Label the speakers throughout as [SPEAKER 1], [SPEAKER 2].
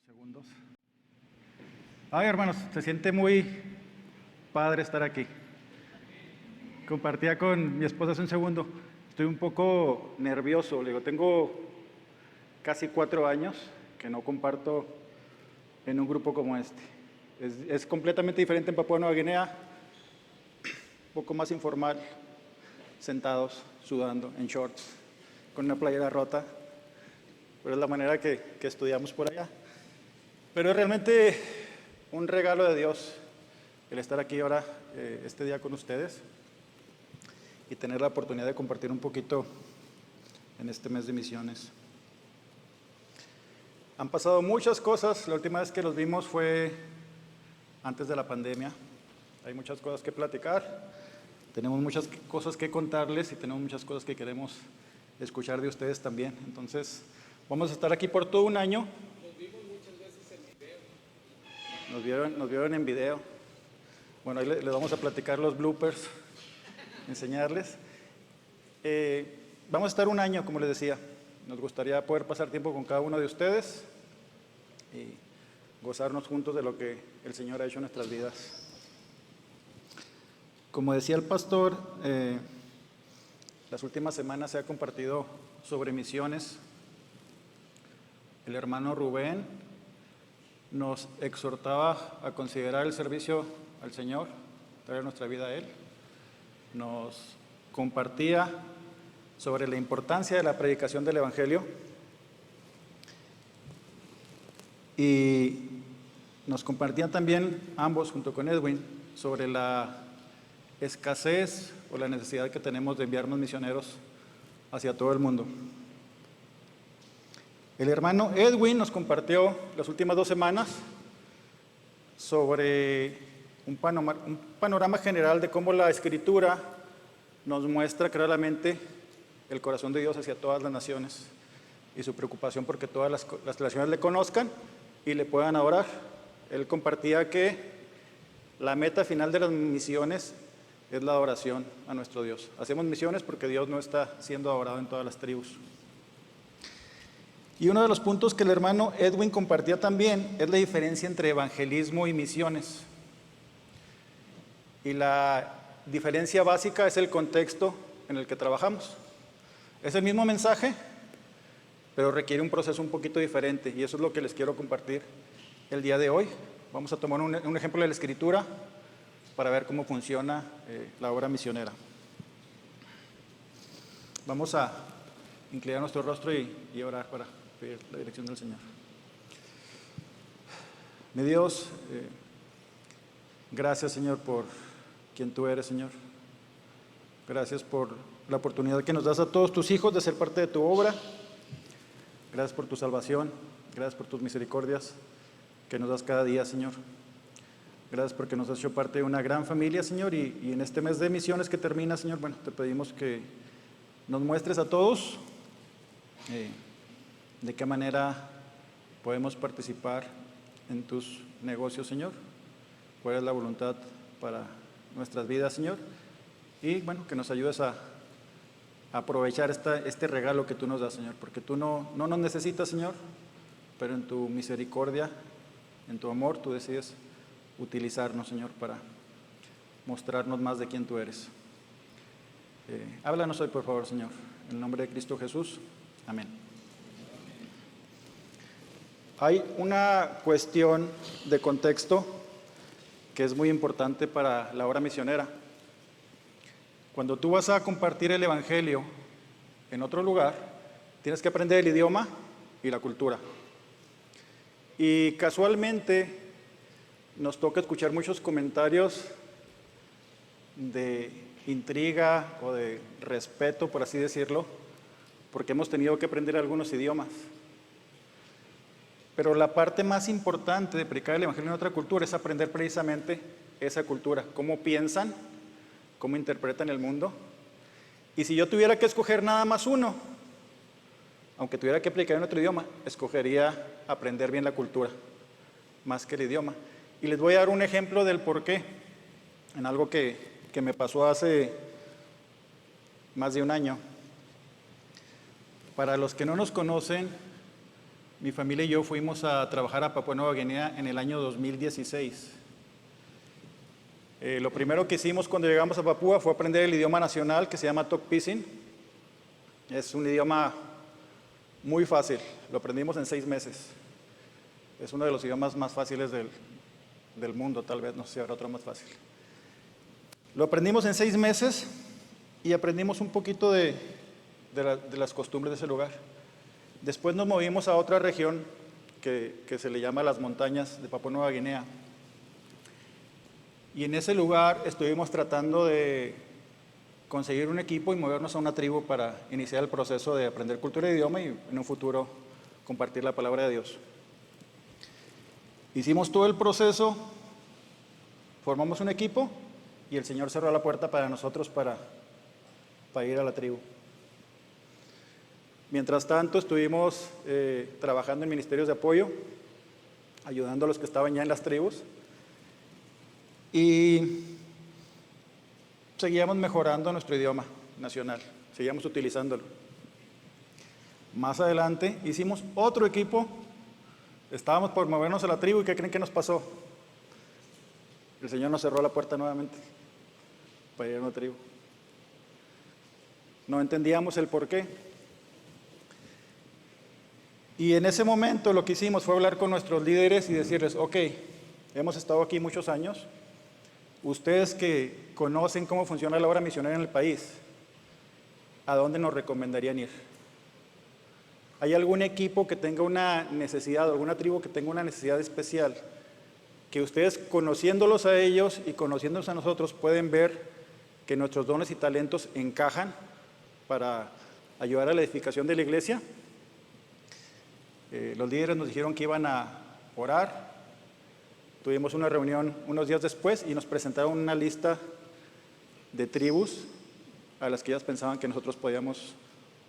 [SPEAKER 1] Segundos. Ay, hermanos, se siente muy padre estar aquí. Compartía con mi esposa hace un segundo. Estoy un poco nervioso. Le digo, tengo casi 4 años que no comparto en un grupo como este. Es completamente diferente en Papúa Nueva Guinea, un poco más informal, sentados, sudando, en shorts, con una playera rota. Pero es la manera que estudiamos por allá. Pero es realmente un regalo de Dios el estar aquí ahora, este día con ustedes y tener la oportunidad de compartir un poquito en este mes de misiones. Han pasado muchas cosas. La última vez que los vimos fue antes de la pandemia. Hay muchas cosas que platicar. Tenemos muchas cosas que contarles y tenemos muchas cosas que queremos escuchar de ustedes también. Entonces, vamos a estar aquí por todo un año.
[SPEAKER 2] Nos vimos muchas veces en video.
[SPEAKER 1] Nos vieron en video. Bueno, ahí les vamos a platicar los bloopers, enseñarles. Vamos a estar un año, como les decía. Nos gustaría poder pasar tiempo con cada uno de ustedes y gozarnos juntos de lo que el Señor ha hecho en nuestras vidas. Como decía el pastor, las últimas semanas se ha compartido sobre misiones. El hermano Rubén nos exhortaba a considerar el servicio al Señor, traer nuestra vida a Él. Nos compartía sobre la importancia de la predicación del Evangelio y nos compartían también ambos, junto con Edwin, sobre la escasez o la necesidad que tenemos de enviarnos misioneros hacia todo el mundo. El hermano Edwin nos compartió las últimas 2 semanas sobre un panorama general de cómo la Escritura nos muestra claramente el corazón de Dios hacia todas las naciones y su preocupación porque todas las naciones le conozcan y le puedan adorar. Él compartía que la meta final de las misiones es la adoración a nuestro Dios. Hacemos misiones porque Dios no está siendo adorado en todas las tribus. Y uno de los puntos que el hermano Edwin compartía también es la diferencia entre evangelismo y misiones. Y la diferencia básica es el contexto en el que trabajamos. Es el mismo mensaje, pero requiere un proceso un poquito diferente, y eso es lo que les quiero compartir el día de hoy. Vamos a tomar un ejemplo de la Escritura para ver cómo funciona la obra misionera. Vamos a inclinar nuestro rostro y orar para pedir la dirección del Señor. Mi Dios, gracias, Señor, por quien tú eres, Señor. Gracias por la oportunidad que nos das a todos tus hijos de ser parte de tu obra. Gracias por tu salvación. Gracias por tus misericordias que nos das cada día, Señor. Gracias porque nos has hecho parte de una gran familia, Señor, y en este mes de misiones que termina, Señor, bueno, te pedimos que nos muestres a todos de qué manera podemos participar en tus negocios, Señor. Cuál es la voluntad para nuestras vidas, Señor. Y bueno, que nos ayudes a aprovechar este regalo que tú nos das, Señor, porque tú no nos necesitas, Señor, pero en tu misericordia, en tu amor, tú decides utilizarnos, Señor, para mostrarnos más de quién tú eres. Háblanos hoy, por favor, Señor, en el nombre de Cristo Jesús. Amén. Hay una cuestión de contexto que es muy importante para la obra misionera. Cuando tú vas a compartir el Evangelio en otro lugar, tienes que aprender el idioma y la cultura. Y casualmente nos toca escuchar muchos comentarios de intriga o de respeto, por así decirlo, porque hemos tenido que aprender algunos idiomas. Pero la parte más importante de predicar el Evangelio en otra cultura es aprender precisamente esa cultura, cómo piensan, cómo interpretan el mundo. Y si yo tuviera que escoger nada más uno, aunque tuviera que predicar en otro idioma, escogería aprender bien la cultura, más que el idioma. Y les voy a dar un ejemplo del por qué, en algo que me pasó hace más de un año. Para los que no nos conocen, mi familia y yo fuimos a trabajar a Papúa Nueva Guinea en el año 2016. Lo primero que hicimos cuando llegamos a Papúa fue aprender el idioma nacional que se llama Tok Pisin. Es un idioma muy fácil, lo aprendimos en 6 meses. Es uno de los idiomas más fáciles del mundo, tal vez, no sé si habrá otro más fácil. Lo aprendimos en 6 meses y aprendimos un poquito de las costumbres de ese lugar. Después nos movimos a otra región que se le llama las montañas de Papúa Nueva Guinea. Y en ese lugar estuvimos tratando de conseguir un equipo y movernos a una tribu para iniciar el proceso de aprender cultura y idioma y en un futuro compartir la palabra de Dios. Hicimos todo el proceso, formamos un equipo y el Señor cerró la puerta para nosotros para ir a la tribu. Mientras tanto, estuvimos trabajando en ministerios de apoyo, ayudando a los que estaban ya en las tribus y seguíamos mejorando nuestro idioma nacional, seguíamos utilizándolo. Más adelante hicimos otro equipo, estábamos por movernos a la tribu y ¿qué creen que nos pasó? El Señor nos cerró la puerta nuevamente para ir a una tribu. No entendíamos el por qué. Y en ese momento lo que hicimos fue hablar con nuestros líderes y decirles, ok, hemos estado aquí muchos años, ustedes que conocen cómo funciona la obra misionera en el país, ¿a dónde nos recomendarían ir? ¿Hay algún equipo que tenga una necesidad, alguna tribu que tenga una necesidad especial, que ustedes conociéndolos a ellos y conociéndonos a nosotros pueden ver que nuestros dones y talentos encajan para ayudar a la edificación de la iglesia? Los líderes nos dijeron que iban a orar. Tuvimos una reunión unos días después y nos presentaron una lista de tribus a las que ellas pensaban que nosotros podíamos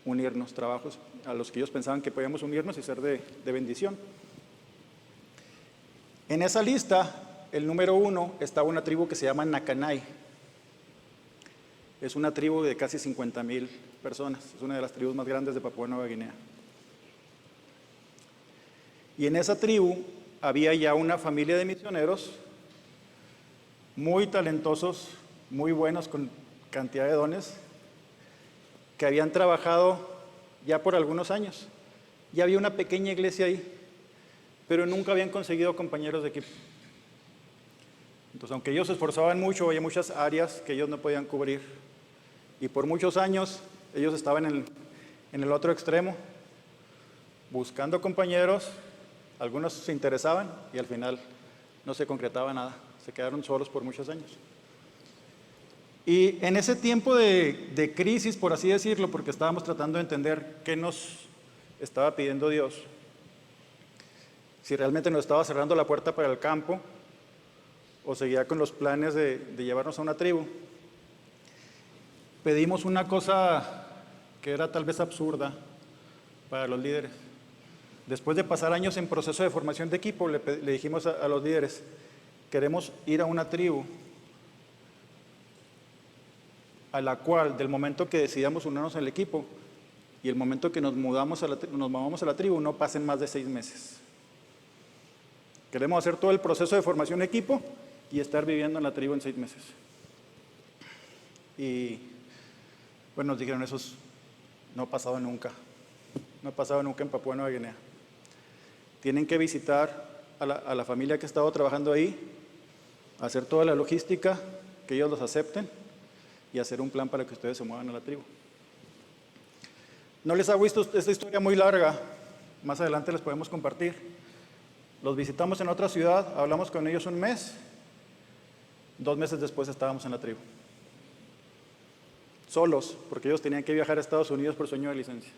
[SPEAKER 1] unirnos, trabajos a los que ellos pensaban que podíamos unirnos y ser de bendición. En esa lista, el número 1, estaba una tribu que se llama Nacanay. Es una tribu de casi 50,000 personas, es una de las tribus más grandes de Papúa Nueva Guinea. Y en esa tribu había ya una familia de misioneros muy talentosos, muy buenos, con cantidad de dones, que habían trabajado ya por algunos años. Ya había una pequeña iglesia ahí, pero nunca habían conseguido compañeros de equipo. Entonces, aunque ellos se esforzaban mucho, había muchas áreas que ellos no podían cubrir. Y por muchos años, ellos estaban en el otro extremo, buscando compañeros. Algunos se interesaban y al final no se concretaba nada. Se quedaron solos por muchos años. Y en ese tiempo de crisis, por así decirlo, porque estábamos tratando de entender qué nos estaba pidiendo Dios, si realmente nos estaba cerrando la puerta para el campo o seguía con los planes de llevarnos a una tribu, pedimos una cosa que era tal vez absurda para los líderes. Después de pasar años en proceso de formación de equipo, le dijimos a los líderes, queremos ir a una tribu a la cual, del momento que decidamos unirnos al equipo y el momento que nos movamos a la tribu, no pasen más de 6 meses. Queremos hacer todo el proceso de formación de equipo y estar viviendo en la tribu en 6 meses. Y bueno, nos dijeron, eso no ha pasado nunca. No ha pasado nunca en Papúa Nueva Guinea. Tienen que visitar a la familia que ha estado trabajando ahí, hacer toda la logística, que ellos los acepten y hacer un plan para que ustedes se muevan a la tribu. No les hago esta historia muy larga, más adelante les podemos compartir. Los visitamos en otra ciudad, hablamos con ellos un mes, 2 meses después estábamos en la tribu. Solos, porque ellos tenían que viajar a Estados Unidos por sueño de licencia.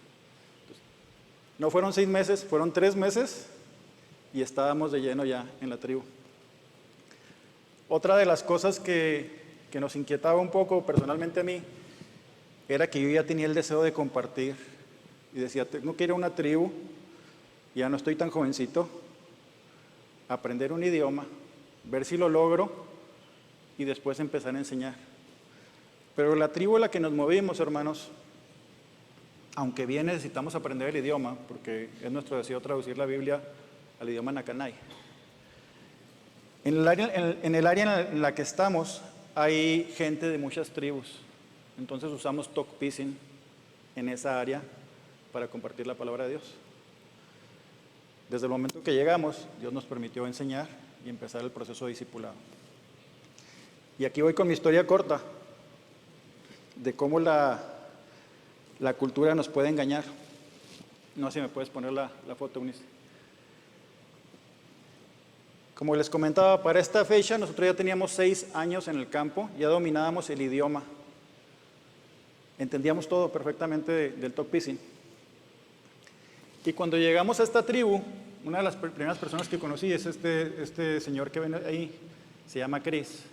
[SPEAKER 1] No fueron 6 meses, fueron 3 meses y estábamos de lleno ya en la tribu. Otra de las cosas que nos inquietaba un poco personalmente a mí era que yo ya tenía el deseo de compartir y decía, tengo que ir a una tribu, ya no estoy tan jovencito, aprender un idioma, ver si lo logro y después empezar a enseñar. Pero la tribu a la que nos movimos, hermanos, aunque bien necesitamos aprender el idioma, porque es nuestro deseo traducir la Biblia al idioma nacanay. En el área en la que estamos hay gente de muchas tribus, entonces usamos Tokpisin en esa área para compartir la palabra de Dios. Desde el momento que llegamos, Dios nos permitió enseñar y empezar el proceso de discipulado. Y aquí voy con mi historia corta de cómo la cultura nos puede engañar. No sé si me puedes poner la foto, Eunice. Como les comentaba, para esta fecha nosotros ya teníamos 6 años en el campo, ya dominábamos el idioma. Entendíamos todo perfectamente del Tokpisin. Y cuando llegamos a esta tribu, una de las primeras personas que conocí es este señor que ven ahí, se llama Chris.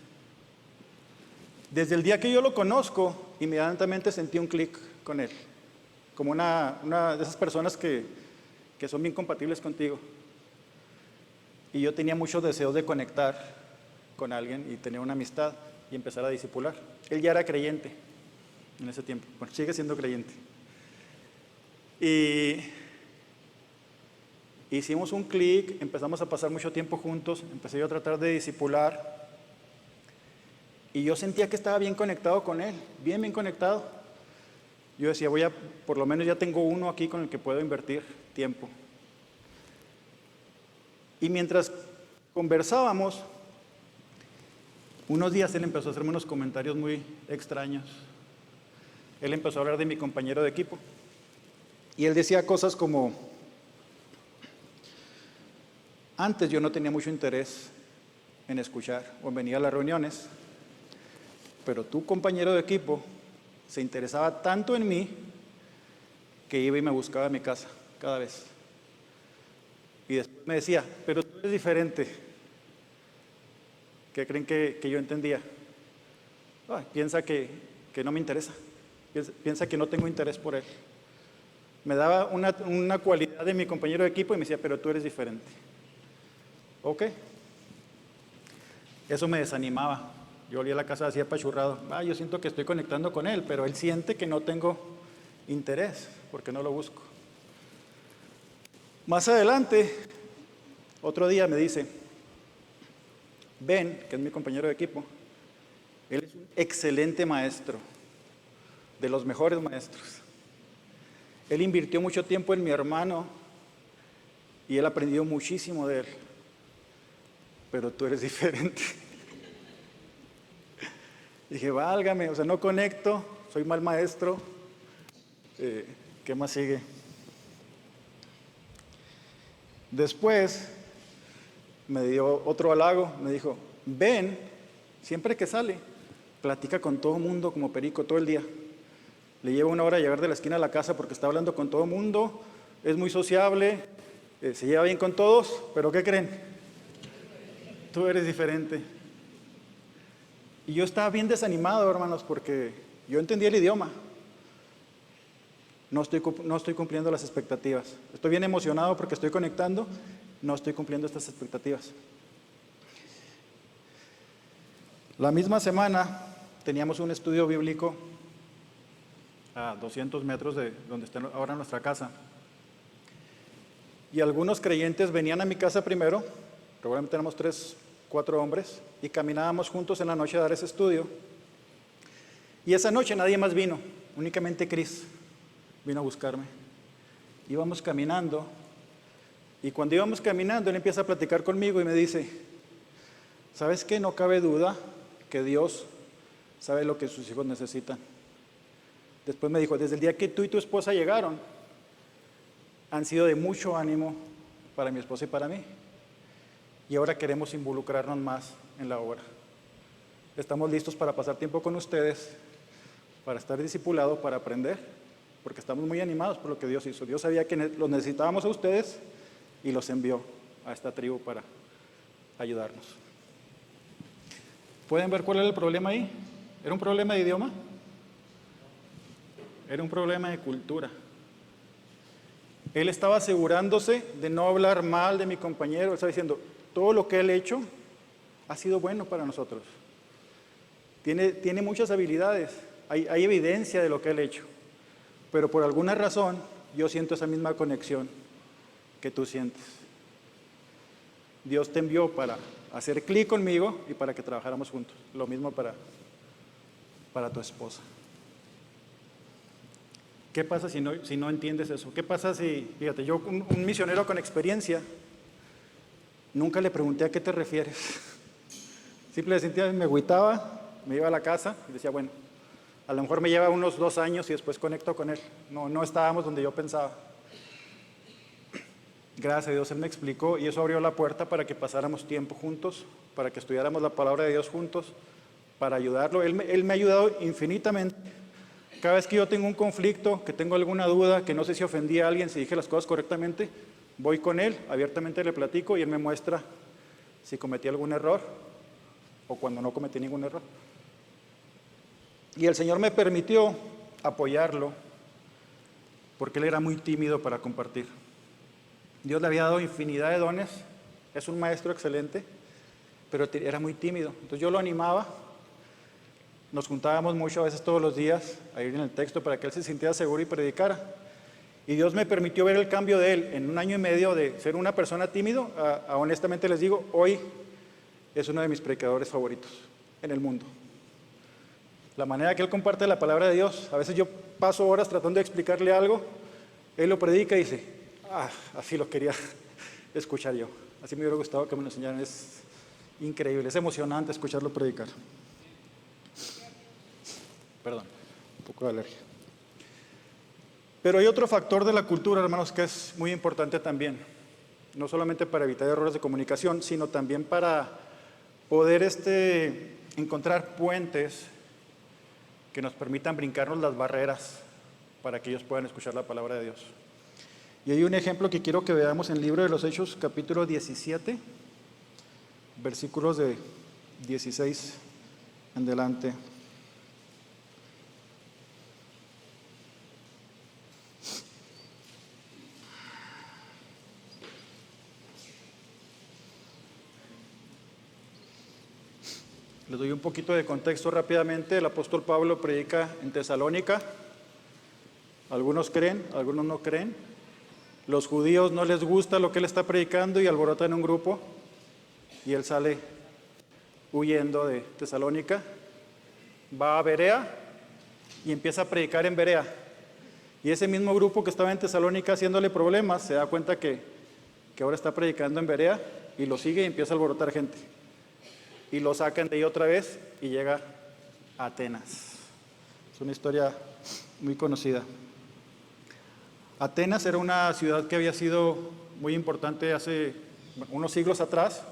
[SPEAKER 1] Desde el día que yo lo conozco, inmediatamente sentí un clic con él, como una de esas personas que son bien compatibles contigo. Y yo tenía muchos deseos de conectar con alguien y tener una amistad y empezar a discipular. Él ya era creyente en ese tiempo, bueno, sigue siendo creyente. Y hicimos un clic, empezamos a pasar mucho tiempo juntos, empecé yo a tratar de discipular. Y yo sentía que estaba bien conectado con él, bien conectado. Yo decía, por lo menos ya tengo uno aquí con el que puedo invertir tiempo. Y mientras conversábamos, unos días él empezó a hacerme unos comentarios muy extraños. Él empezó a hablar de mi compañero de equipo. Y él decía cosas como, antes yo no tenía mucho interés en escuchar o en venir a las reuniones, pero tu compañero de equipo se interesaba tanto en mí que iba y me buscaba a mi casa cada vez. Y después me decía, pero tú eres diferente. ¿Qué creen que yo entendía? Piensa que no me interesa. Piensa que no tengo interés por él. Me daba una cualidad de mi compañero de equipo y me decía, pero tú eres diferente. Ok. Eso me desanimaba. Yo volví a la casa así apachurrado. Yo siento que estoy conectando con él, pero él siente que no tengo interés porque no lo busco. Más adelante, otro día me dice, Ben, que es mi compañero de equipo, él es un excelente maestro, de los mejores maestros. Él invirtió mucho tiempo en mi hermano y él aprendió muchísimo de él, pero tú eres diferente. Dije, válgame, no conecto, soy mal maestro. ¿Qué más sigue? Después me dio otro halago, me dijo, Ben, siempre que sale, platica con todo el mundo como perico todo el día. Le lleva 1 hora a llegar de la esquina a la casa porque está hablando con todo el mundo, es muy sociable, se lleva bien con todos, pero ¿qué creen? Tú eres diferente. Y yo estaba bien desanimado, hermanos, porque yo entendía el idioma. No estoy cumpliendo las expectativas. Estoy bien emocionado porque estoy conectando, no estoy cumpliendo estas expectativas. La misma semana teníamos un estudio bíblico a 200 metros de donde está ahora nuestra casa. Y algunos creyentes venían a mi casa primero, probablemente éramos 3, 4 hombres, y caminábamos juntos en la noche a dar ese estudio. Y esa noche nadie más vino, únicamente Chris vino a buscarme. Íbamos caminando, y cuando íbamos caminando, él empieza a platicar conmigo y me dice, ¿sabes qué? No cabe duda que Dios sabe lo que sus hijos necesitan. Después me dijo, desde el día que tú y tu esposa llegaron, han sido de mucho ánimo para mi esposa y para mí. Y ahora queremos involucrarnos más en la obra. Estamos listos para pasar tiempo con ustedes, para estar discipulados, para aprender, porque estamos muy animados por lo que Dios hizo. Dios sabía que los necesitábamos a ustedes y los envió a esta tribu para ayudarnos. ¿Pueden ver cuál era el problema ahí? ¿Era un problema de idioma? Era un problema de cultura. Él estaba asegurándose de no hablar mal de mi compañero. Él estaba diciendo, todo lo que él ha hecho ha sido bueno para nosotros. Tiene muchas habilidades, hay evidencia de lo que él ha hecho. pero por alguna razón yo siento esa misma conexión que tú sientes. Dios te envió para hacer clic conmigo y para que trabajáramos juntos. Lo mismo para tu esposa. ¿Qué pasa si no entiendes eso? ¿Qué pasa si, fíjate, yo, un misionero con experiencia, nunca le pregunté a qué te refieres? Simplemente me agüitaba, me iba a la casa y decía, bueno, a lo mejor me lleva unos 2 años y después conecto con él. No estábamos donde yo pensaba. Gracias a Dios Él me explicó y eso abrió la puerta para que pasáramos tiempo juntos, para que estudiáramos la palabra de Dios juntos, para ayudarlo. Él me ha ayudado infinitamente. Cada vez que yo tengo un conflicto, que tengo alguna duda, que no sé si ofendí a alguien, si dije las cosas correctamente, voy con él, abiertamente le platico y él me muestra si cometí algún error o cuando no cometí ningún error. Y el Señor me permitió apoyarlo porque él era muy tímido para compartir. Dios le había dado infinidad de dones, es un maestro excelente, pero era muy tímido. Entonces yo lo animaba, nos juntábamos mucho, a veces todos los días, a ir en el texto para que él se sintiera seguro y predicara. Y Dios me permitió ver el cambio de él en 1 año y medio de ser una persona tímido a honestamente les digo, hoy es uno de mis predicadores favoritos en el mundo. La manera que él comparte la palabra de Dios, a veces yo paso horas tratando de explicarle algo, él lo predica y dice, así lo quería escuchar yo. Así me hubiera gustado que me lo enseñaran. Es increíble, es emocionante escucharlo predicar. Perdón, un poco de alergia. Pero hay otro factor de la cultura, hermanos, que es muy importante también. No solamente para evitar errores de comunicación, sino también para poder encontrar puentes que nos permitan brincarnos las barreras para que ellos puedan escuchar la palabra de Dios. Y hay un ejemplo que quiero que veamos en el libro de los Hechos, capítulo 17, versículos de 16 en adelante. Les doy un poquito de contexto rápidamente. El apóstol Pablo predica en Tesalónica. Algunos creen, algunos no creen. Los judíos no les gusta lo que él está predicando y alborotan un grupo. Y él sale huyendo de Tesalónica. Va a Berea y empieza a predicar en Berea. Y ese mismo grupo que estaba en Tesalónica haciéndole problemas, se da cuenta que ahora está predicando en Berea y lo sigue y empieza a alborotar gente. Y lo sacan de ahí otra vez y llega a Atenas. Es una historia muy conocida. Atenas era una ciudad que había sido muy importante hace unos siglos atrás.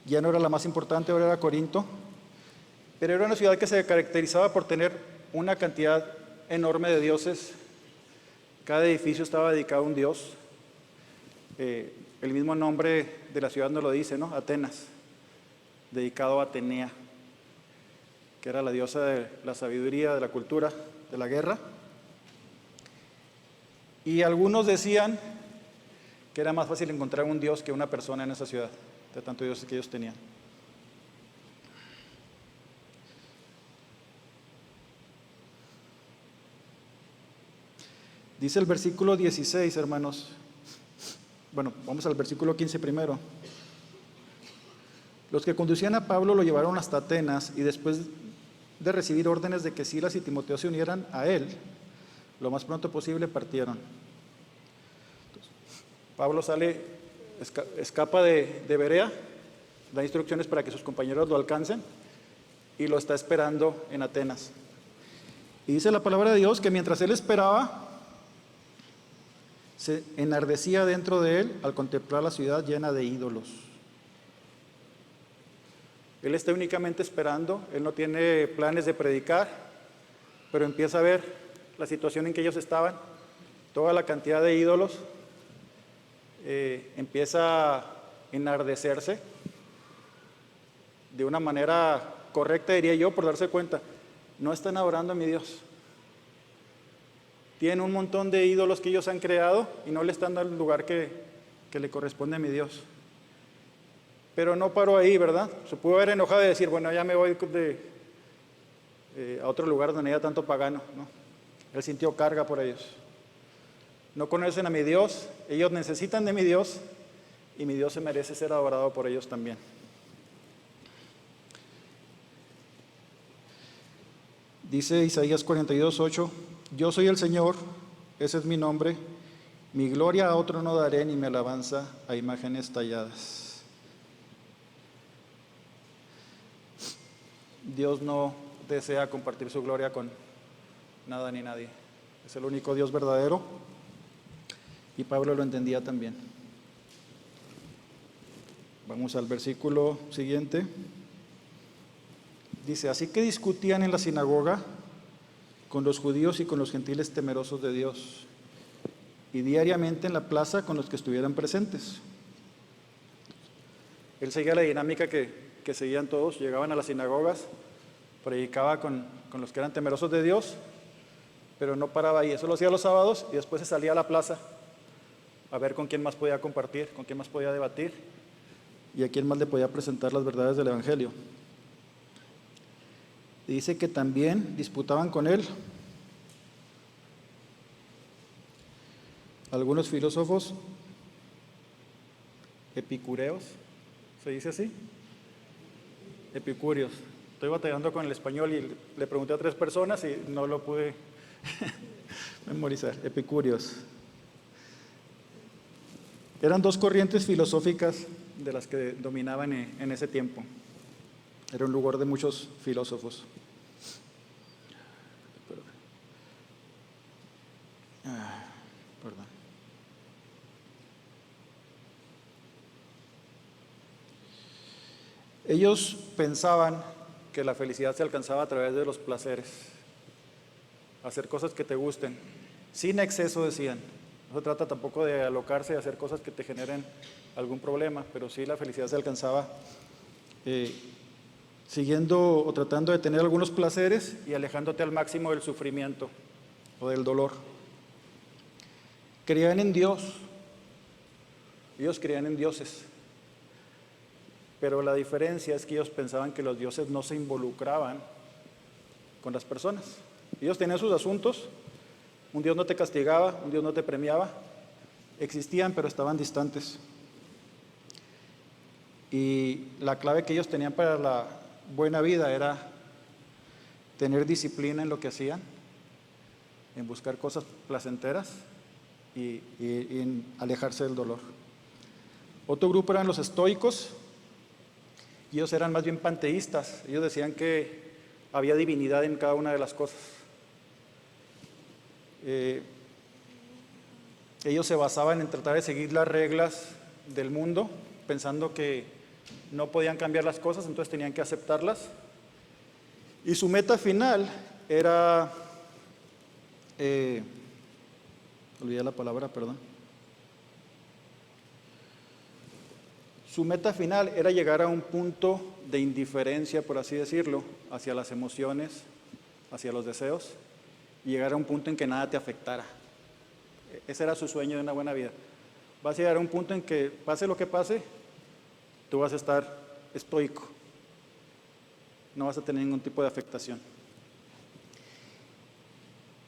[SPEAKER 1] Ya no era la más importante, ahora era Corinto. Pero era una ciudad que se caracterizaba por tener una cantidad enorme de dioses. Cada edificio estaba dedicado a un dios. El mismo nombre de la ciudad nos lo dice, ¿no? Atenas, dedicado a Atenea, que era la diosa de la sabiduría, de la cultura, de la guerra. Y algunos decían que era más fácil encontrar un dios que una persona en esa ciudad, de tantos dioses que ellos tenían. Dice el versículo 16, hermanos. Bueno, vamos al versículo 15 primero. Los que conducían a Pablo lo llevaron hasta Atenas y después de recibir órdenes de que Silas y Timoteo se unieran a él, lo más pronto posible partieron. Entonces, Pablo escapa de Berea, da instrucciones para que sus compañeros lo alcancen y lo está esperando en Atenas. Y dice la palabra de Dios que mientras él esperaba, se enardecía dentro de él al contemplar la ciudad llena de ídolos. Él está únicamente esperando, él no tiene planes de predicar, pero empieza a ver la situación en que ellos estaban, toda la cantidad de ídolos, empieza a enardecerse de una manera correcta, diría yo, por darse cuenta, no están adorando a mi Dios. Tienen un montón de ídolos que ellos han creado y no le están dando el lugar que le corresponde a mi Dios. Pero no paró ahí, ¿verdad? Se pudo haber enojado y decir, bueno, ya me voy a otro lugar donde haya tanto pagano, ¿no? Él sintió carga por ellos. No conocen a mi Dios, ellos necesitan de mi Dios y mi Dios se merece ser adorado por ellos también. Dice Isaías 42:8, yo soy el Señor, ese es mi nombre, mi gloria a otro no daré ni mi alabanza a imágenes talladas. Dios no desea compartir su gloria con nada ni nadie. Es el único Dios verdadero y Pablo lo entendía también. Vamos al versículo siguiente. Dice, así que discutían en la sinagoga con los judíos y con los gentiles temerosos de Dios, y diariamente en la plaza con los que estuvieran presentes. Él seguía la dinámica que seguían todos, llegaban a las sinagogas, predicaba con los que eran temerosos de Dios, pero no paraba ahí, eso lo hacía los sábados y después se salía a la plaza a ver con quién más podía compartir, con quién más podía debatir y a quién más le podía presentar las verdades del Evangelio. Y dice que también disputaban con él algunos filósofos epicureos, ¿se dice así? Epicúreos. Estoy batallando con el español y le pregunté a 3 personas y no lo pude memorizar. Epicúreos. Eran 2 corrientes filosóficas de las que dominaban en ese tiempo. Era un lugar de muchos filósofos. Perdón. Ellos pensaban que la felicidad se alcanzaba a través de los placeres, hacer cosas que te gusten, sin exceso, decían. No se trata tampoco de alocarse y hacer cosas que te generen algún problema, pero sí la felicidad se alcanzaba siguiendo o tratando de tener algunos placeres y alejándote al máximo del sufrimiento o del dolor. Creían en Dios, ellos creían en dioses, pero la diferencia es que ellos pensaban que los dioses no se involucraban con las personas. Ellos tenían sus asuntos, un Dios no te castigaba, un Dios no te premiaba, existían pero estaban distantes. Y la clave que ellos tenían para la buena vida era tener disciplina en lo que hacían, en buscar cosas placenteras y en alejarse del dolor. Otro grupo eran los estoicos, y ellos eran más bien panteístas. Ellos decían que había divinidad en cada una de las cosas. Ellos se basaban en tratar de seguir las reglas del mundo, pensando que no podían cambiar las cosas, entonces tenían que aceptarlas. Y su meta final era, olvidé la palabra, perdón. Su meta final era llegar a un punto de indiferencia, por así decirlo, hacia las emociones, hacia los deseos, y llegar a un punto en que nada te afectara. Ese era su sueño de una buena vida. Vas a llegar a un punto en que pase lo que pase, tú vas a estar estoico. No vas a tener ningún tipo de afectación.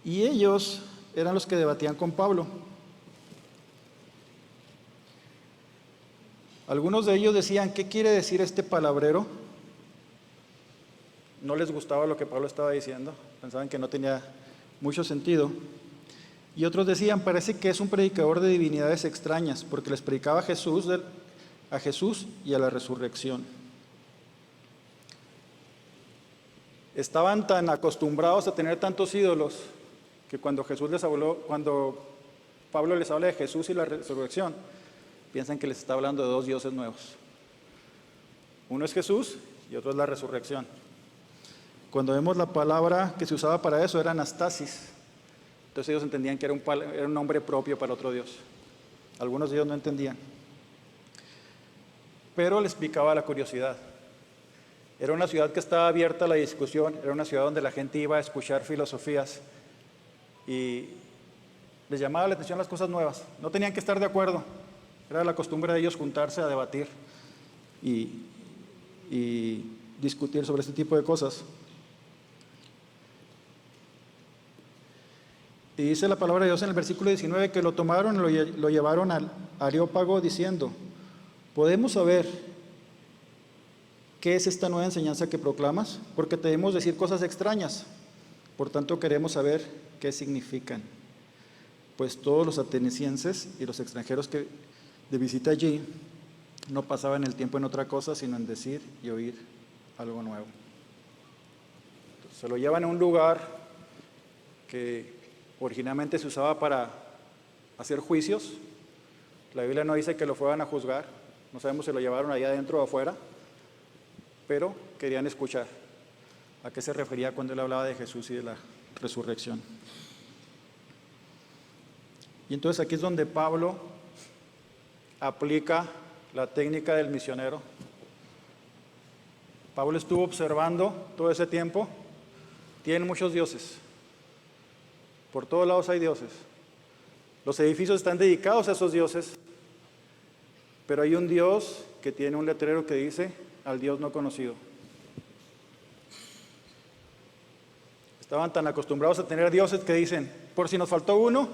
[SPEAKER 1] Y ellos eran los que debatían con Pablo. Algunos de ellos decían, ¿qué quiere decir este palabrero? No les gustaba lo que Pablo estaba diciendo, pensaban que no tenía mucho sentido. Y otros decían, parece que es un predicador de divinidades extrañas, porque les predicaba a Jesús y a la resurrección. Estaban tan acostumbrados a tener tantos ídolos que cuando Pablo les habla de Jesús y la resurrección, piensan que les está hablando de 2 dioses nuevos. Uno es Jesús y otro es la resurrección. Cuando vemos la palabra que se usaba para eso era anastasis. Entonces ellos entendían que era un nombre propio para otro Dios. Algunos de ellos no entendían. Pero les picaba la curiosidad. Era una ciudad que estaba abierta a la discusión, era una ciudad donde la gente iba a escuchar filosofías y les llamaba la atención las cosas nuevas. No tenían que estar de acuerdo. Era la costumbre de ellos juntarse a debatir y discutir sobre este tipo de cosas. Y dice la palabra de Dios en el versículo 19 que lo tomaron y lo llevaron al Areópago diciendo: ¿podemos saber qué es esta nueva enseñanza que proclamas? Porque te debemos decir cosas extrañas. Por tanto, queremos saber qué significan. Pues todos los atenienses y los extranjeros que de visita allí no pasaban el tiempo en otra cosa, sino en decir y oír algo nuevo. Entonces, se lo llevan a un lugar que originalmente se usaba para hacer juicios. La Biblia no dice que lo fueran a juzgar, no sabemos si lo llevaron allá adentro o afuera, pero querían escuchar a qué se refería cuando él hablaba de Jesús y de la resurrección. Y entonces aquí es donde Pablo aplica la técnica del misionero. Pablo estuvo observando todo ese tiempo. Tienen muchos dioses. Por todos lados hay dioses. Los edificios están dedicados a esos dioses, pero hay un Dios que tiene un letrero que dice: al Dios no conocido. Estaban tan acostumbrados a tener dioses que dicen: por si nos faltó uno,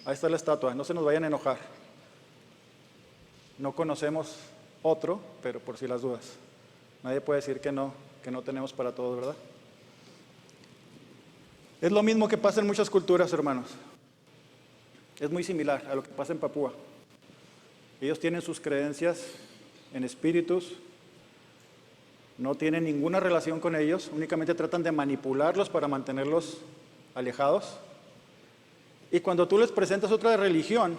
[SPEAKER 1] ahí está la estatua, no se nos vayan a enojar. No conocemos otro, pero por si las dudas. Nadie puede decir que no tenemos para todos, ¿verdad? Es lo mismo que pasa en muchas culturas, hermanos. Es muy similar a lo que pasa en Papúa. Ellos tienen sus creencias en espíritus, no tienen ninguna relación con ellos, únicamente tratan de manipularlos para mantenerlos alejados. Y cuando tú les presentas otra religión,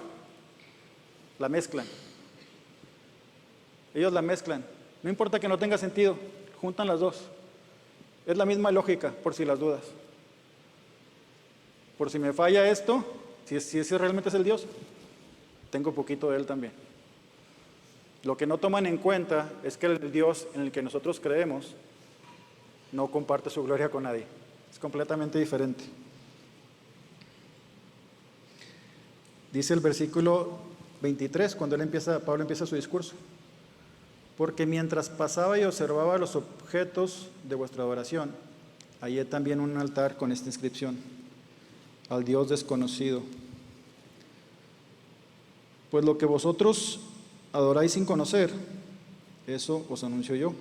[SPEAKER 1] la mezclan. Ellos la mezclan. No importa que no tenga sentido, juntan las dos. Es la misma lógica, por si las dudas. Por si me falla esto, si ese realmente es el Dios, tengo poquito de él también. Lo que no toman en cuenta es que el Dios en el que nosotros creemos no comparte su gloria con nadie. Es completamente diferente. Dice el versículo 23, cuando Pablo empieza su discurso: porque mientras pasaba y observaba los objetos de vuestra adoración, hallé también un altar con esta inscripción: al Dios desconocido. Pues lo que vosotros adoráis sin conocer, eso os anuncio yo.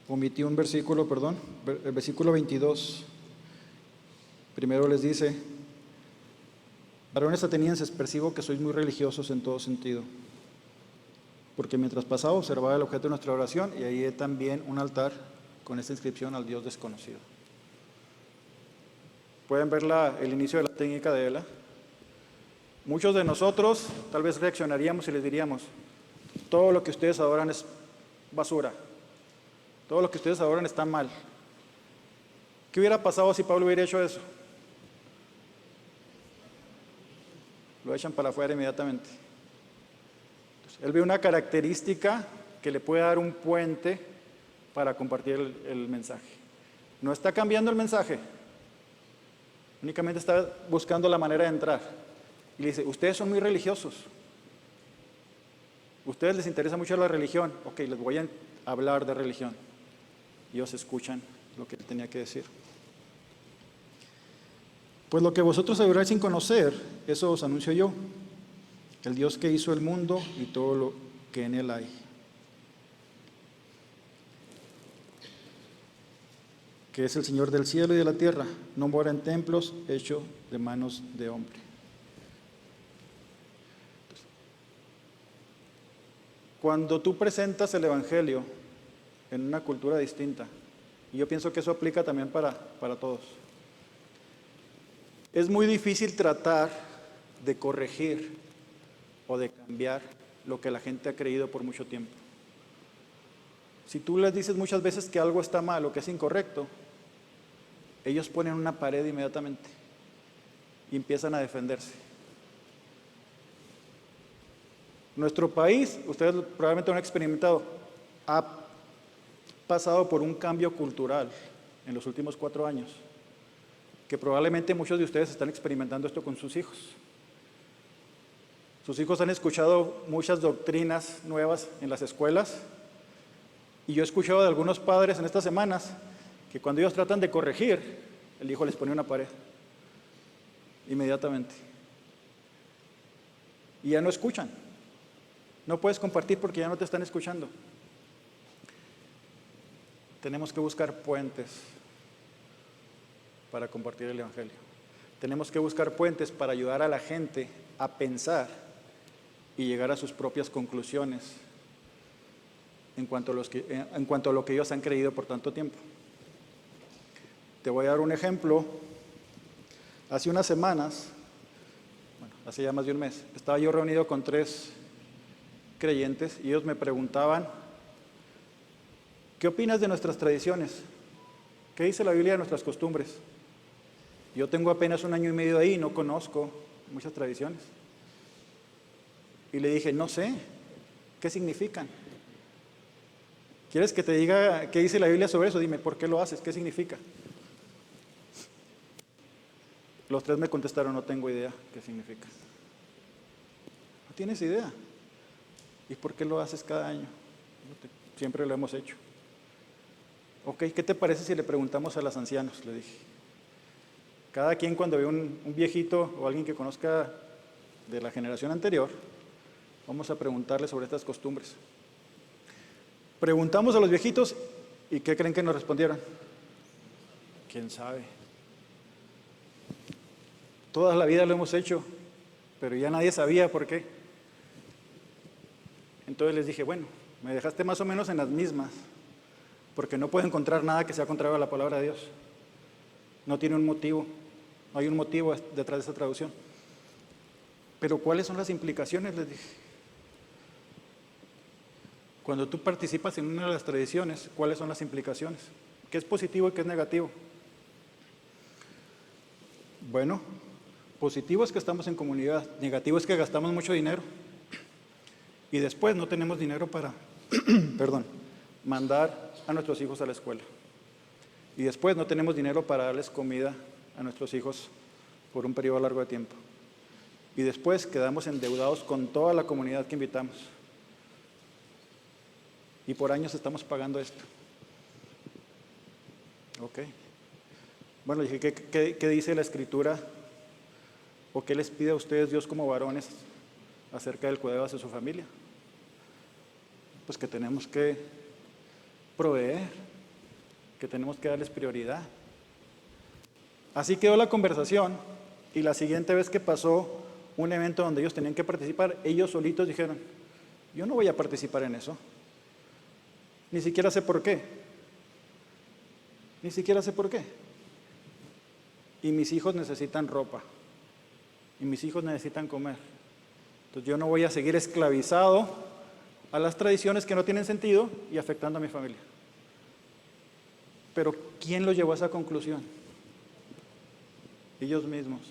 [SPEAKER 1] Omití un versículo, perdón, el versículo 22. Primero les dice: varones atenienses, percibo que sois muy religiosos en todo sentido, porque mientras pasaba observaba el objeto de nuestra oración y ahí también un altar con esta inscripción: al Dios desconocido. Pueden ver el inicio de la técnica de Ela. Muchos de nosotros tal vez reaccionaríamos y les diríamos: todo lo que ustedes adoran es basura, todo lo que ustedes adoran está mal. ¿Qué hubiera pasado si Pablo hubiera hecho eso? Lo echan para afuera inmediatamente. Entonces, él ve una característica que le puede dar un puente para compartir el mensaje. No está cambiando el mensaje, únicamente está buscando la manera de entrar. Y le dice: ustedes son muy religiosos, ustedes les interesa mucho la religión. Ok, les voy a hablar de religión. Y ellos escuchan lo que él tenía que decir. Pues lo que vosotros adoráis sin conocer, eso os anuncio yo: el Dios que hizo el mundo y todo lo que en él hay. Que es el Señor del cielo y de la tierra, no mora en templos hechos de manos de hombre. Cuando tú presentas el Evangelio en una cultura distinta, y yo pienso que eso aplica también para todos, es muy difícil tratar de corregir o de cambiar lo que la gente ha creído por mucho tiempo. Si tú les dices muchas veces que algo está mal o que es incorrecto, ellos ponen una pared inmediatamente y empiezan a defenderse. Nuestro país, ustedes probablemente lo han experimentado, ha pasado por un cambio cultural en los últimos 4 años, que probablemente muchos de ustedes están experimentando esto con sus hijos. Sus hijos han escuchado muchas doctrinas nuevas en las escuelas Y yo he escuchado de algunos padres en estas semanas que cuando ellos tratan de corregir, el hijo les pone una pared inmediatamente. Y ya no escuchan. No puedes compartir porque ya no te están escuchando. Tenemos que buscar puentes para compartir el Evangelio. Tenemos que buscar puentes para ayudar a la gente a pensar y llegar a sus propias conclusiones en cuanto a lo que ellos han creído por tanto tiempo. Te voy a dar un ejemplo. Hace unas semanas, hace ya más de un mes, estaba yo reunido con 3 creyentes y ellos me preguntaban: ¿qué opinas de nuestras tradiciones? ¿Qué dice la Biblia de nuestras costumbres? Yo tengo apenas 1 año y medio ahí y no conozco muchas tradiciones. Y le dije: no sé, ¿qué significan? ¿Quieres que te diga qué dice la Biblia sobre eso? Dime, ¿por qué lo haces? ¿Qué significa? Los 3 me contestaron: no tengo idea qué significa. ¿No tienes idea? ¿Y por qué lo haces cada año? Siempre lo hemos hecho. Ok, ¿qué te parece si le preguntamos a los ancianos? Le dije. Cada quien, cuando ve un viejito o alguien que conozca de la generación anterior, vamos a preguntarle sobre estas costumbres. Preguntamos a los viejitos y ¿qué creen que nos respondieron? ¿Quién sabe? Toda la vida lo hemos hecho, pero ya nadie sabía por qué. Entonces les dije: bueno, me dejaste más o menos en las mismas, porque no puedo encontrar nada que sea contrario a la palabra de Dios. No tiene un motivo, no hay un motivo detrás de esa traducción. Pero ¿cuáles son las implicaciones? Les dije. Cuando tú participas en una de las tradiciones, ¿cuáles son las implicaciones? ¿Qué es positivo y qué es negativo? Bueno, positivo es que estamos en comunidad, negativo es que gastamos mucho dinero y después no tenemos dinero para mandar a nuestros hijos a la escuela. Y después no tenemos dinero para darles comida a nuestros hijos por un periodo largo de tiempo. Y después quedamos endeudados con toda la comunidad que invitamos. Y por años estamos pagando esto. Ok. Bueno, dije, ¿qué dice la Escritura? ¿O qué les pide a ustedes Dios como varones acerca del cuidado hacia su familia? Pues que tenemos que proveer, que tenemos que darles prioridad. Así quedó la conversación, y la siguiente vez que pasó un evento donde ellos tenían que participar, ellos solitos dijeron: yo no voy a participar en eso. Ni siquiera sé por qué. Ni siquiera sé por qué. Y mis hijos necesitan ropa. Y mis hijos necesitan comer. Entonces yo no voy a seguir esclavizado a las tradiciones que no tienen sentido y afectando a mi familia. Pero ¿quién los llevó a esa conclusión? Ellos mismos.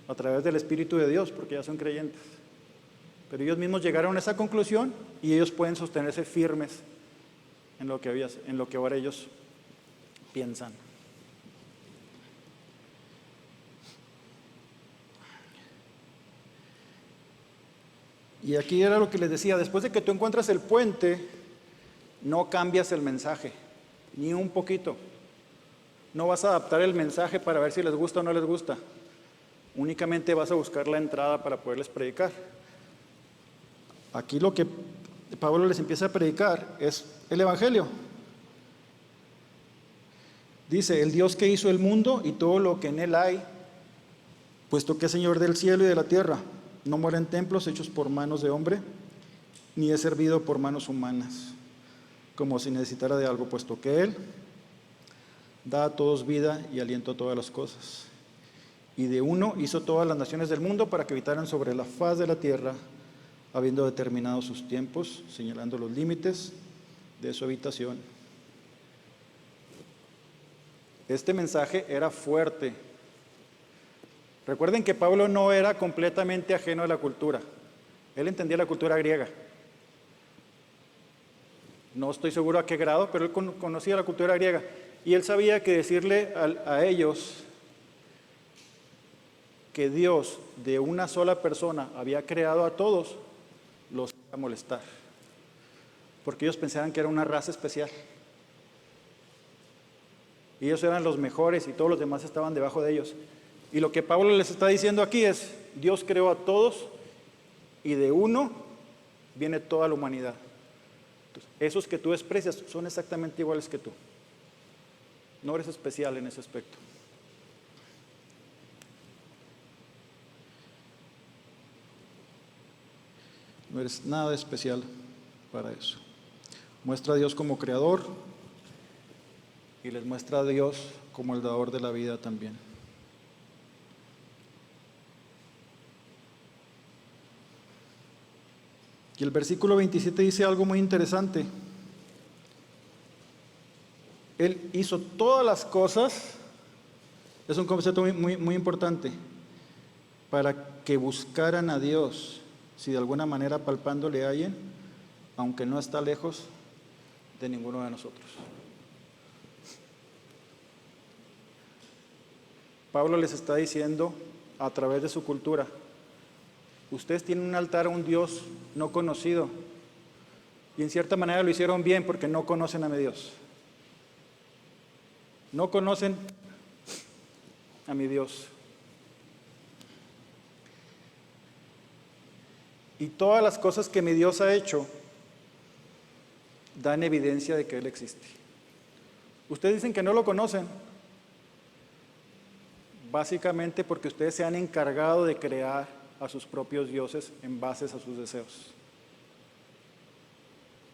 [SPEAKER 1] A través del Espíritu de Dios, porque ya son creyentes. Pero ellos mismos llegaron a esa conclusión y ellos pueden sostenerse firmes en lo que ahora ellos piensan. Y aquí era lo que les decía: después de que tú encuentras el puente, no cambias el mensaje, ni un poquito. No vas a adaptar el mensaje para ver si les gusta o no les gusta. Únicamente vas a buscar la entrada para poderles predicar. Aquí lo que Pablo les empieza a predicar es el Evangelio. Dice: el Dios que hizo el mundo y todo lo que en él hay, puesto que es Señor del cielo y de la tierra, no mora en templos hechos por manos de hombre, ni es servido por manos humanas, como si necesitara de algo, puesto que Él da a todos vida y aliento a todas las cosas. Y de uno hizo todas las naciones del mundo para que habitaran sobre la faz de la tierra, habiendo determinado sus tiempos, señalando los límites de su habitación. Este mensaje era fuerte. Recuerden que Pablo no era completamente ajeno a la cultura. Él entendía la cultura griega. No estoy seguro a qué grado, pero él conocía la cultura griega. Y él sabía que decirle a ellos que Dios de una sola persona había creado a todos, los iba a molestar. porque ellos pensaban que era una raza especial. Y ellos eran los mejores y todos los demás estaban debajo de ellos. Y lo que Pablo les está diciendo aquí es, Dios creó a todos y de uno viene toda la humanidad. Entonces, esos que tú desprecias son exactamente iguales que tú. No eres especial en ese aspecto. No eres nada especial para eso. Muestra a Dios como creador y les muestra a Dios como el dador de la vida también. Y el versículo 27 dice algo muy interesante. Él hizo todas las cosas, es un concepto muy importante, para que buscaran a Dios, si de alguna manera palpando le hallen, aunque no está lejos de ninguno de nosotros. Pablo les está diciendo a través de su cultura, ustedes tienen un altar a un Dios no conocido, y en cierta manera lo hicieron bien porque no conocen a mi Dios. No conocen a mi Dios. Y todas las cosas que mi Dios ha hecho dan evidencia de que Él existe. Ustedes dicen que no lo conocen, básicamente porque ustedes se han encargado de crear a sus propios dioses en base a sus deseos.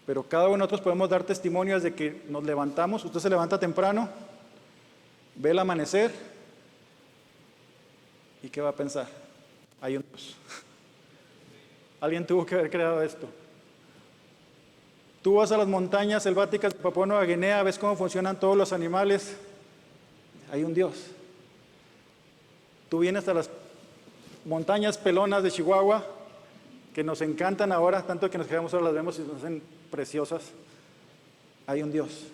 [SPEAKER 1] Pero cada uno de nosotros podemos dar testimonios de que nos levantamos, usted se levanta temprano, ve el amanecer, ¿y qué va a pensar? Hay un Dios. Alguien tuvo que haber creado esto. Tú vas a las montañas selváticas de Papúa Nueva Guinea, ves cómo funcionan todos los animales, hay un Dios. Tú vienes a las montañas pelonas de Chihuahua, que nos encantan ahora, tanto que nos quedamos ahora las vemos y nos hacen preciosas, hay un Dios.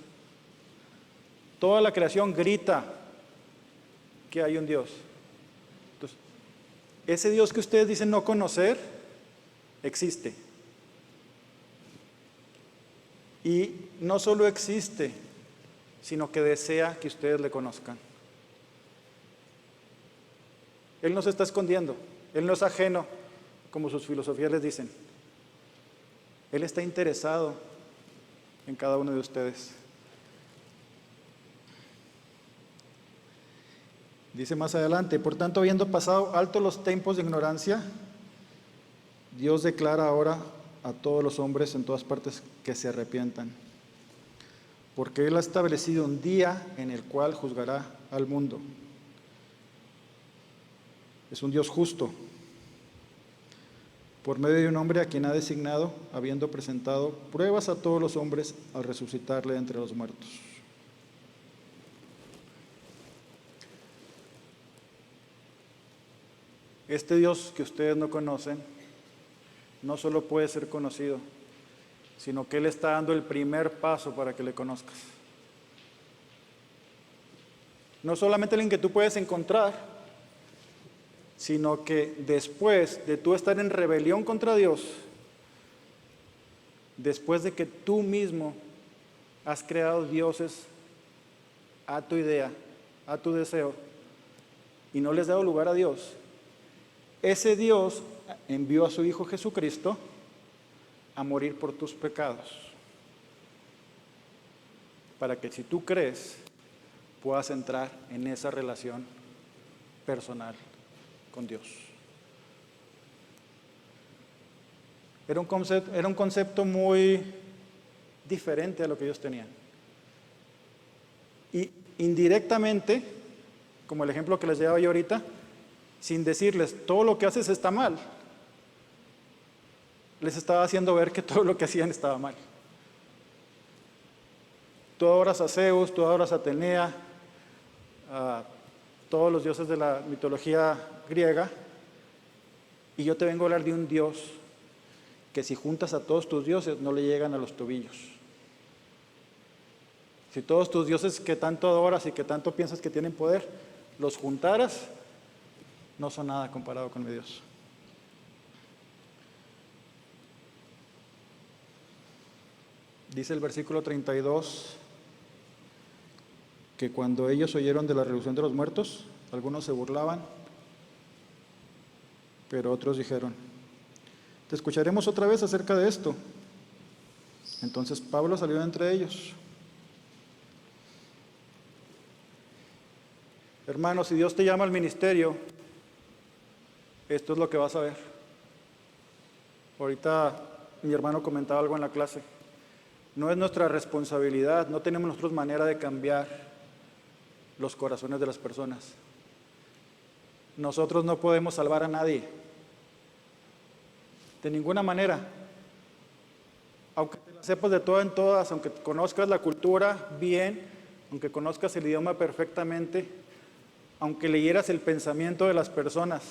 [SPEAKER 1] Toda la creación grita que hay un Dios. Entonces, ese Dios que ustedes dicen no conocer, existe. Y no solo existe, sino que desea que ustedes le conozcan. Él no se está escondiendo, Él no es ajeno, como sus filosofías les dicen. Él está interesado en cada uno de ustedes. Dice más adelante, por tanto, habiendo pasado alto los tiempos de ignorancia, Dios declara ahora a todos los hombres en todas partes que se arrepientan, porque Él ha establecido un día en el cual juzgará al mundo. Es un Dios justo, por medio de un hombre a quien ha designado, habiendo presentado pruebas a todos los hombres al resucitarle de entre los muertos. Este Dios que ustedes no conocen, no solo puede ser conocido, sino que Él está dando el primer paso para que le conozcas. No solamente alguien que tú puedes encontrar, sino que después de tú estar en rebelión contra Dios, después de que tú mismo has creado dioses a tu idea, a tu deseo, y no les has dado lugar a Dios, ese Dios envió a su Hijo Jesucristo a morir por tus pecados, para que si tú crees, puedas entrar en esa relación personal con Dios. Era un concepto muy diferente a lo que ellos tenían. Y indirectamente, como el ejemplo que les llevaba yo ahorita, sin decirles todo lo que haces está mal, les estaba haciendo ver que todo lo que hacían estaba mal. Tú adoras a Zeus, tú adoras a Atenea, a todos los dioses de la mitología griega, y yo te vengo a hablar de un Dios que si juntas a todos tus dioses no le llegan a los tobillos. Si todos tus dioses que tanto adoras y que tanto piensas que tienen poder, los juntaras, no son nada comparado con mi Dios. Dice el versículo 32 que cuando ellos oyeron de la resurrección de los muertos, algunos se burlaban, pero otros dijeron: te escucharemos otra vez acerca de esto. Entonces Pablo salió de entre ellos. Hermanos, si Dios te llama al ministerio, esto es lo que vas a ver. Ahorita mi hermano comentaba algo en la clase. No es nuestra responsabilidad, no tenemos nosotros manera de cambiar los corazones de las personas. Nosotros no podemos salvar a nadie, de ninguna manera. Aunque te la sepas de todo en todas, aunque conozcas la cultura bien, aunque conozcas el idioma perfectamente, aunque leyeras el pensamiento de las personas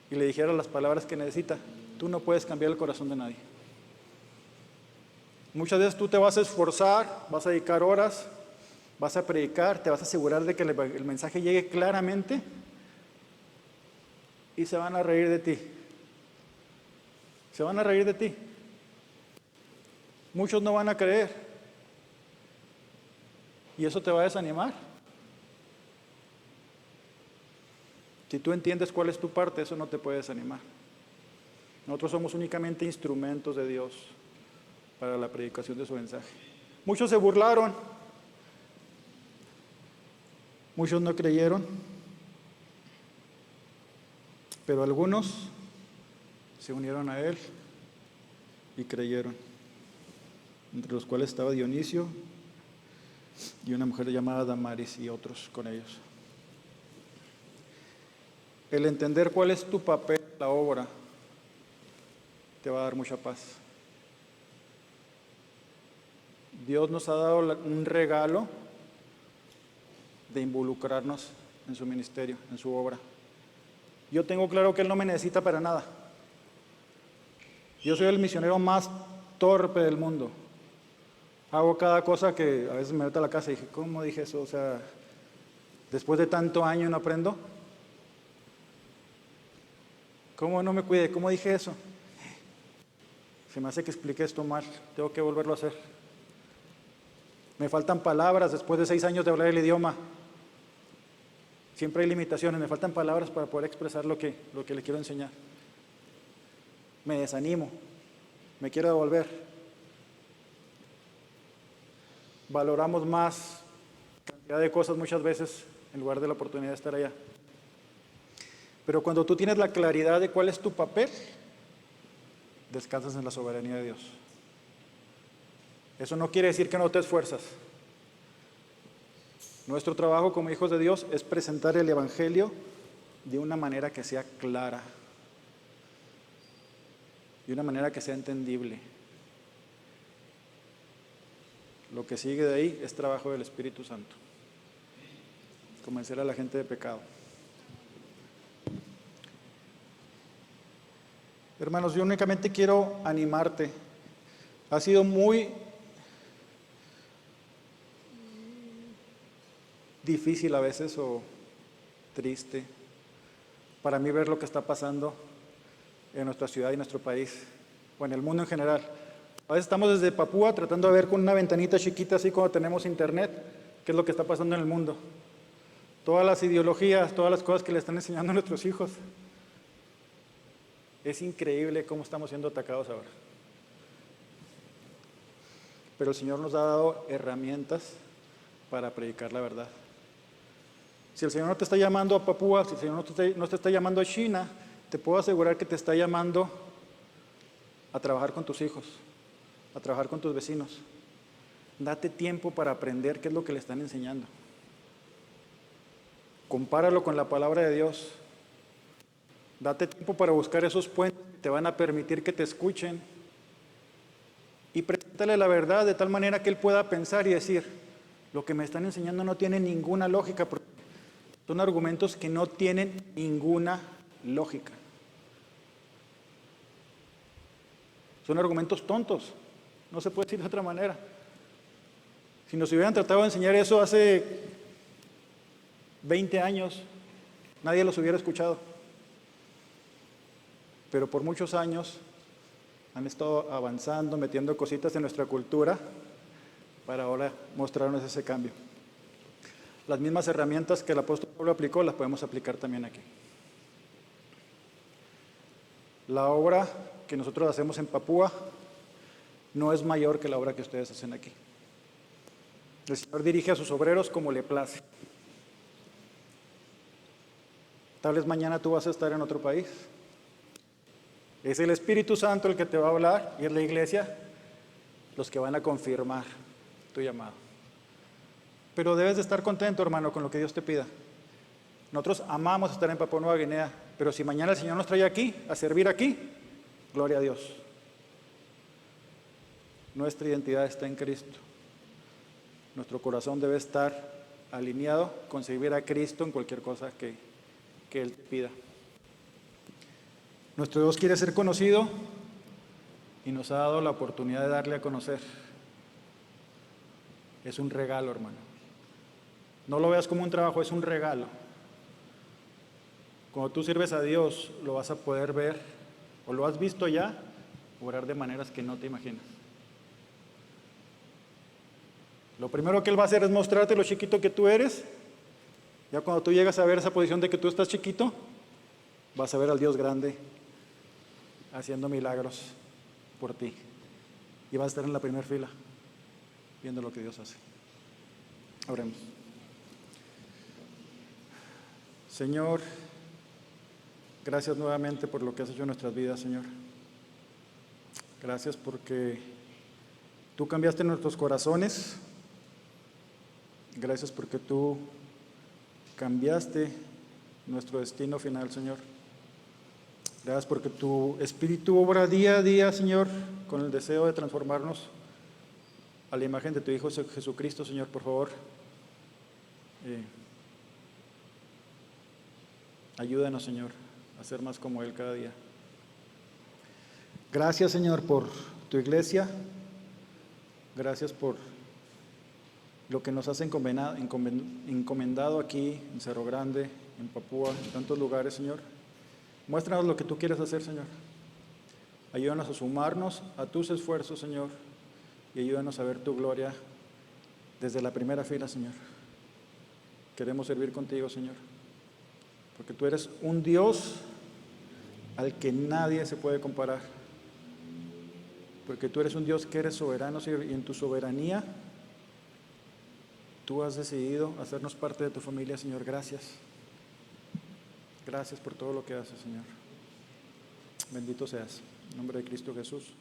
[SPEAKER 1] y le dijeras las palabras que necesita, tú no puedes cambiar el corazón de nadie. Muchas veces tú te vas a esforzar, vas a dedicar horas, vas a predicar, te vas a asegurar de que el mensaje llegue claramente y se van a reír de ti. Se van a reír de ti. Muchos no van a creer. Y eso te va a desanimar. Si tú entiendes cuál es tu parte, eso no te puede desanimar. Nosotros somos únicamente instrumentos de Dios para la predicación de su mensaje. Muchos se burlaron. Muchos no creyeron. Pero algunos se unieron a él y creyeron, entre los cuales estaba Dionisio y una mujer llamada Damaris y otros con ellos. El entender cuál es tu papel en la obra te va a dar mucha paz. Dios nos ha dado un regalo de involucrarnos en su ministerio, en su obra. Yo tengo claro que Él no me necesita para nada. Yo soy el misionero más torpe del mundo. Hago cada cosa que a veces me meto a la casa y dije, ¿cómo dije eso? O sea, después de tanto año no aprendo. ¿Cómo no me cuide? ¿Cómo dije eso? Se me hace que expliqué esto mal. Tengo que volverlo a hacer. Me faltan palabras después de 6 años de hablar el idioma. Siempre hay limitaciones. Me faltan palabras para poder expresar lo que le quiero enseñar. Me desanimo. Me quiero devolver. Valoramos más cantidad de cosas muchas veces en lugar de la oportunidad de estar allá. Pero cuando tú tienes la claridad de cuál es tu papel, descansas en la soberanía de Dios. Eso no quiere decir que no te esfuerzas. Nuestro trabajo como hijos de Dios es presentar el Evangelio de una manera que sea clara, de una manera que sea entendible. Lo que sigue de ahí es trabajo del Espíritu Santo. Convencer a la gente de pecado. Hermanos, yo únicamente quiero animarte. Ha sido muy difícil a veces o triste para mí ver lo que está pasando en nuestra ciudad y nuestro país, o en el mundo en general. A veces estamos desde Papúa tratando de ver con una ventanita chiquita, así como tenemos internet, qué es lo que está pasando en el mundo. Todas las ideologías, todas las cosas que le están enseñando a nuestros hijos. Es increíble cómo estamos siendo atacados ahora. Pero el Señor nos ha dado herramientas para predicar la verdad. Si el Señor no te está llamando a Papúa, si el Señor no te está llamando a China, te puedo asegurar que te está llamando a trabajar con tus hijos, a trabajar con tus vecinos. Date tiempo para aprender qué es lo que le están enseñando. Compáralo con la palabra de Dios. Date tiempo para buscar esos puentes que te van a permitir que te escuchen y preséntale la verdad de tal manera que él pueda pensar y decir, lo que me están enseñando no tiene ninguna lógica, porque son argumentos que no tienen ninguna lógica. Son argumentos tontos, no se puede decir de otra manera. Si nos hubieran tratado de enseñar eso hace 20 años, nadie los hubiera escuchado. Pero por muchos años Han estado avanzando, metiendo cositas en nuestra cultura para ahora mostrarnos ese cambio. Las mismas herramientas que el apóstol Pablo aplicó, las podemos aplicar también aquí. La obra que nosotros hacemos en Papúa no es mayor que la obra que ustedes hacen aquí. El Señor dirige a sus obreros como le place. Tal vez mañana tú vas a estar en otro país. Es el Espíritu Santo el que te va a hablar y es la iglesia los que van a confirmar tu llamado. Pero debes de estar contento, hermano, con lo que Dios te pida. Nosotros amamos estar en Papúa Nueva Guinea, pero si mañana el Señor nos trae aquí, a servir aquí, gloria a Dios. Nuestra identidad está en Cristo. Nuestro corazón debe estar alineado con servir a Cristo en cualquier cosa que Él te pida. Nuestro Dios quiere ser conocido y nos ha dado la oportunidad de darle a conocer. Es un regalo, hermano. No lo veas como un trabajo, es un regalo. Cuando tú sirves a Dios, lo vas a poder ver, o lo has visto ya, obrar de maneras que no te imaginas. Lo primero que Él va a hacer es mostrarte lo chiquito que tú eres. Ya cuando tú llegas a ver esa posición de que tú estás chiquito, vas a ver al Dios grande haciendo milagros por ti. Y vas a estar en la primera fila, viendo lo que Dios hace. Oremos. Señor, gracias nuevamente por lo que has hecho en nuestras vidas, Señor. Gracias porque tú cambiaste nuestros corazones. Gracias porque tú cambiaste nuestro destino final, Señor. Gracias porque tu Espíritu obra día a día, Señor, con el deseo de transformarnos a la imagen de tu Hijo Jesucristo, Señor, por favor. Ayúdanos, Señor, a ser más como Él cada día. Gracias, Señor, por tu iglesia. Gracias por lo que nos has encomendado aquí en Cerro Grande, en Papúa, en tantos lugares, Señor. Muéstranos lo que tú quieres hacer, Señor. Ayúdanos a sumarnos a tus esfuerzos, Señor, y ayúdanos a ver tu gloria desde la primera fila, Señor. Queremos servir contigo, Señor, porque tú eres un Dios al que nadie se puede comparar, porque tú eres un Dios que eres soberano, Señor, y en tu soberanía tú has decidido hacernos parte de tu familia, Señor. Gracias. Gracias por todo lo que haces, Señor. Bendito seas. En nombre de Cristo Jesús.